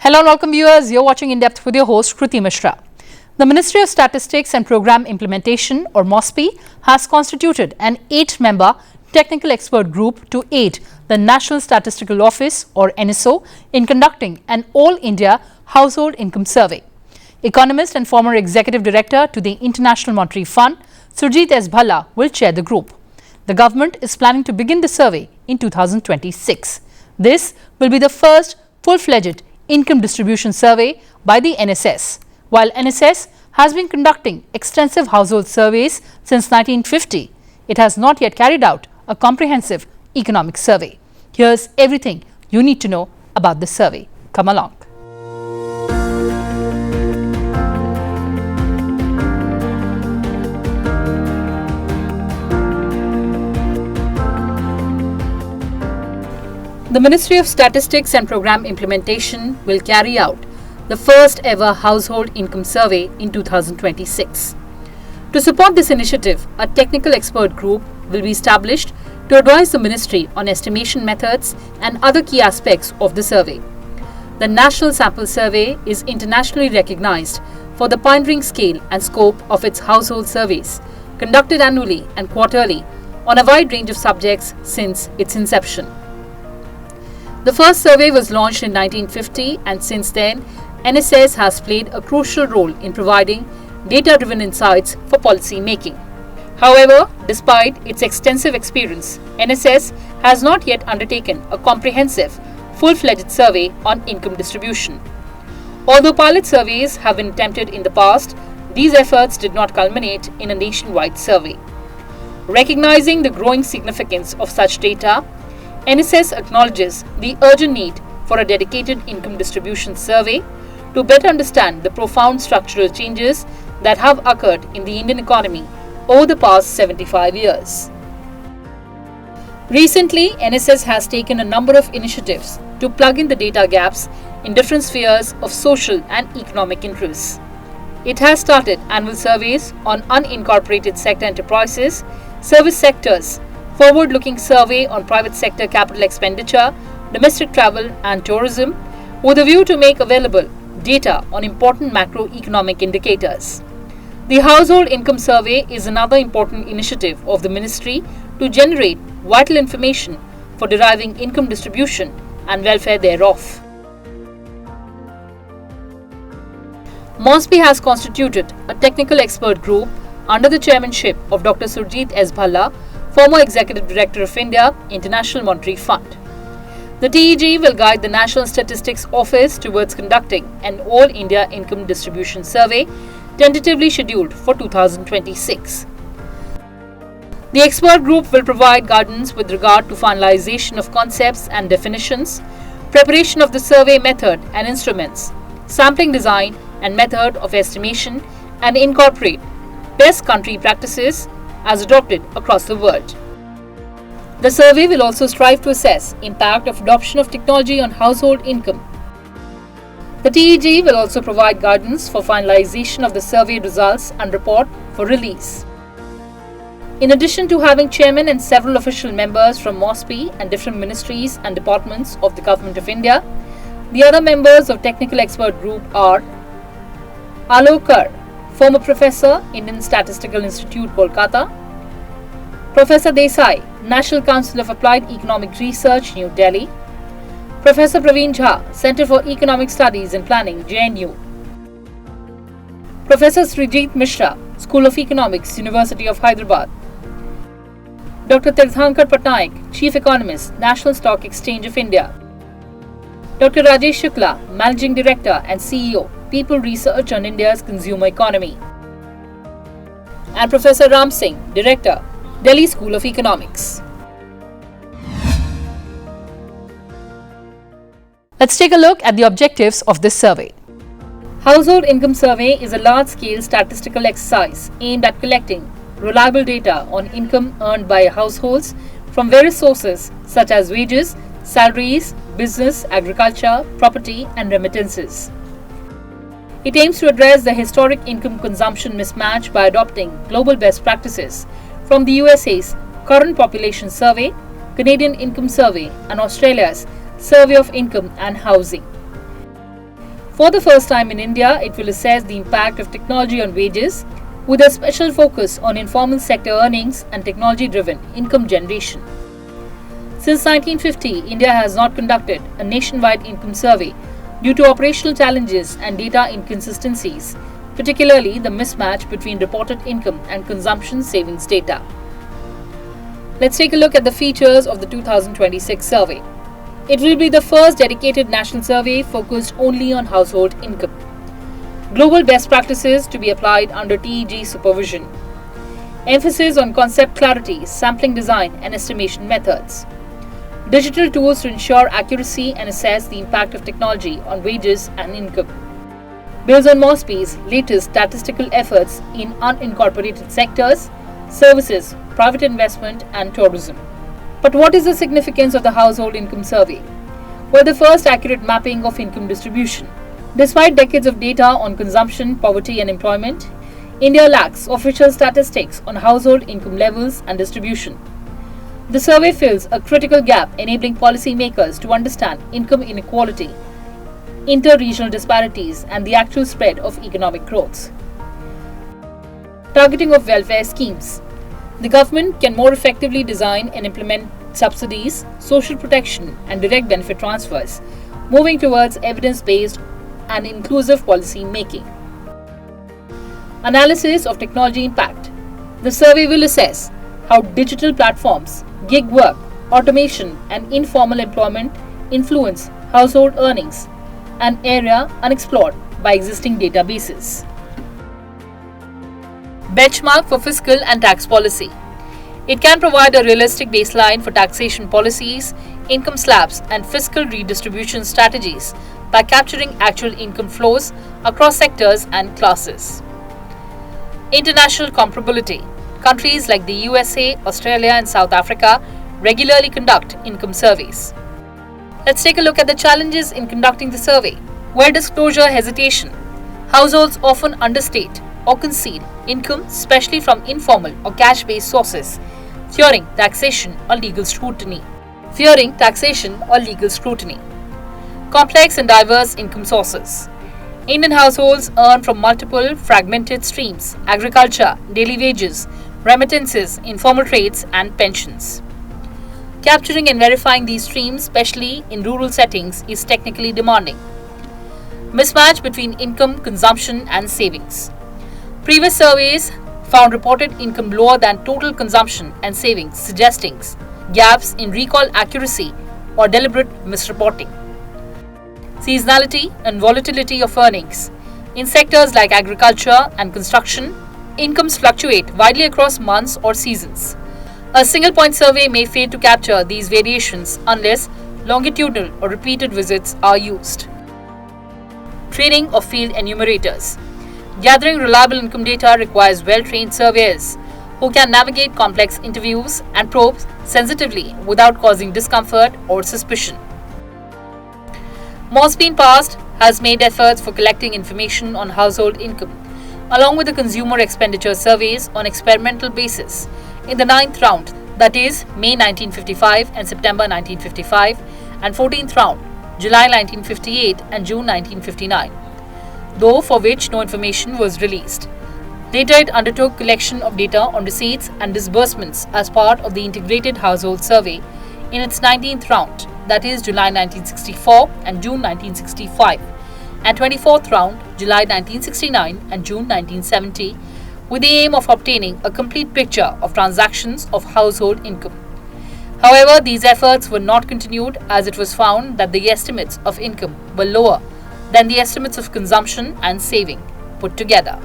Hello and welcome viewers, you're watching In Depth with your host Kriti Mishra. The Ministry of Statistics and Program Implementation or MoSPI has constituted an 8-member technical expert group to aid the National Statistical Office or NSO in conducting an all-India household income survey. Economist and former Executive Director to the International Monetary Fund, Surjit S. Bhalla will chair the group. The government is planning to begin the survey in 2026. This will be the first full-fledged income distribution survey by the NSS. While NSS has been conducting extensive household surveys since 1950, it has not yet carried out a comprehensive economic survey. Here's everything you need to know about this survey. Come along. The Ministry of Statistics and Program Implementation will carry out the first ever household income survey in 2026. To support this initiative, a technical expert group will be established to advise the Ministry on estimation methods and other key aspects of the survey. The National Sample Survey is internationally recognized for the pioneering scale and scope of its household surveys, conducted annually and quarterly on a wide range of subjects since its inception. The first survey was launched in 1950 and since then, NSS has played a crucial role in providing data-driven insights for policy making. However, despite its extensive experience, NSS has not yet undertaken a comprehensive, full-fledged survey on income distribution. Although pilot surveys have been attempted in the past, these efforts did not culminate in a nationwide survey. Recognizing the growing significance of such data, NSS acknowledges the urgent need for a dedicated income distribution survey to better understand the profound structural changes that have occurred in the Indian economy over the past 75 years. Recently, NSS has taken a number of initiatives to plug in the data gaps in different spheres of social and economic interests. It has started annual surveys on unincorporated sector enterprises, service sectors, forward-looking survey on private sector capital expenditure, domestic travel and tourism, with a view to make available data on important macroeconomic indicators. The Household Income Survey is another important initiative of the Ministry to generate vital information for deriving income distribution and welfare thereof. MoSPI has constituted a technical expert group under the chairmanship of Dr. Surjit S. Bhalla, former Executive Director of India, International Monetary Fund. The TEG will guide the National Statistics Office towards conducting an all-India income distribution survey, tentatively scheduled for 2026. The expert group will provide guidance with regard to finalization of concepts and definitions, preparation of the survey method and instruments, sampling design and method of estimation, and incorporate best country practices as adopted across the world. The survey will also strive to assess impact of adoption of technology on household income. The TEG will also provide guidance for finalization of the survey results and report for release. In addition to having chairman and several official members from MoSPI and different ministries and departments of the Government of India, the other members of Technical Expert Group are Alokar, former Professor, Indian Statistical Institute, Kolkata; Professor Desai, National Council of Applied Economic Research, New Delhi; Professor Praveen Jha, Center for Economic Studies and Planning, JNU; Professor Surjit Mishra, School of Economics, University of Hyderabad; Dr. Tirthankar Patnaik, Chief Economist, National Stock Exchange of India; Dr. Rajesh Shukla, Managing Director and CEO, People Research on India's Consumer Economy; and Professor Ram Singh, Director, Delhi School of Economics. Let's take a look at the objectives of this survey. Household Income Survey is a large-scale statistical exercise aimed at collecting reliable data on income earned by households from various sources such as wages, salaries, business, agriculture, property, and remittances. It aims to address the historic income consumption mismatch by adopting global best practices from the USA's Current Population Survey, Canadian Income Survey, and Australia's Survey of Income and Housing. For the first time in India, it will assess the impact of technology on wages, with a special focus on informal sector earnings and technology-driven income generation. Since 1950, India has not conducted a nationwide income survey due to operational challenges and data inconsistencies, particularly the mismatch between reported income and consumption savings data. Let's take a look at the features of the 2026 survey. It will be the first dedicated national survey focused only on household income. Global best practices to be applied under TEG supervision. Emphasis on concept clarity, sampling design, and estimation methods. Digital tools to ensure accuracy and assess the impact of technology on wages and income. Builds on MoSPI's latest statistical efforts in unincorporated sectors, services, private investment, and tourism. But what is the significance of the household income survey? Well, the first accurate mapping of income distribution. Despite decades of data on consumption, poverty, and employment, India lacks official statistics on household income levels and distribution. The survey fills a critical gap, enabling policymakers to understand income inequality, inter-regional disparities, and the actual spread of economic growth. Targeting of welfare schemes. The government can more effectively design and implement subsidies, social protection, and direct benefit transfers, moving towards evidence-based and inclusive policy making. Analysis of technology impact. The survey will assess how digital platforms, gig work, automation, and informal employment influence household earnings, an area unexplored by existing databases. Benchmark for fiscal and tax policy. It can provide a realistic baseline for taxation policies, income slabs, and fiscal redistribution strategies by capturing actual income flows across sectors and classes. International comparability. Countries like the USA, Australia, and South Africa regularly conduct income surveys. Let's take a look at the challenges in conducting the survey. Where disclosure hesitation. Households often understate or conceal income, especially from informal or cash-based sources, fearing taxation or legal scrutiny. Complex and diverse income sources. Indian households earn from multiple fragmented streams: agriculture, daily wages, remittances, informal trades, and pensions. Capturing and verifying these streams, especially in rural settings, is technically demanding. Mismatch between income, consumption, and savings. Previous surveys found reported income lower than total consumption and savings, suggesting gaps in recall accuracy or deliberate misreporting. Seasonality and volatility of earnings. In sectors like agriculture and construction, incomes fluctuate widely across months or seasons. A single point survey may fail to capture these variations unless longitudinal or repeated visits are used. Training of field enumerators. Gathering reliable income data requires well-trained surveyors who can navigate complex interviews and probe sensitively without causing discomfort or suspicion. MoSPI in past has made efforts for collecting information on household income, along with the consumer expenditure surveys on experimental basis in the 9th round, that is May 1955 and September 1955, and 14th round, July 1958 and June 1959. Though for which no information was released. Later it undertook collection of data on receipts and disbursements as part of the Integrated Household Survey in its 19th round, that is July 1964 and June 1965, and 24th round, July 1969 and June 1970, with the aim of obtaining a complete picture of transactions of household income. However, these efforts were not continued as it was found that the estimates of income were lower than the estimates of consumption and saving put together.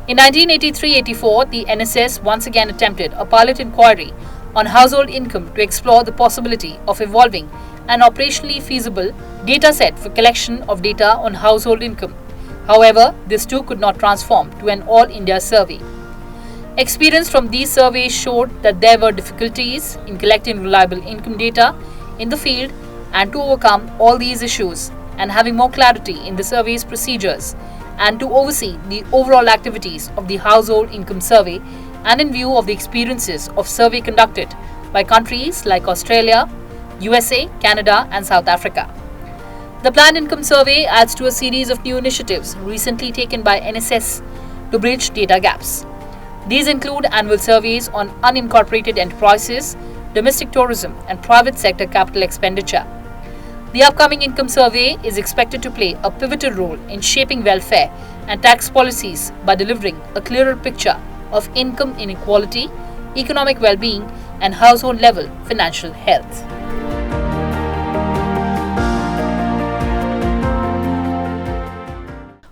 In 1983-84, the NSS once again attempted a pilot inquiry on household income to explore the possibility of evolving an operationally feasible data set for collection of data on household income. However, this too could not transform to an all-India survey. Experience from these surveys showed that there were difficulties in collecting reliable income data in the field, and to overcome all these issues and having more clarity in the survey's procedures and to oversee the overall activities of the household income survey, and in view of the experiences of survey conducted by countries like Australia, USA, Canada and South Africa. The planned income survey adds to a series of new initiatives recently taken by NSS to bridge data gaps. These include annual surveys on unincorporated enterprises, domestic tourism, and private sector capital expenditure. The upcoming income survey is expected to play a pivotal role in shaping welfare and tax policies by delivering a clearer picture of income inequality, economic well-being, and household-level financial health.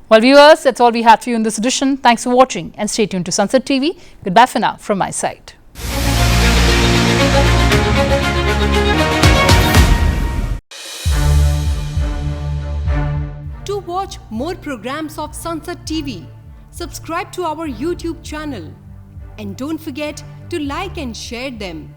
Well, viewers, that's all we had for you in this edition. Thanks for watching and stay tuned to Sansad TV. Goodbye for now from my side. To watch more programs of Sansad TV, subscribe to our YouTube channel and don't forget to like and share them.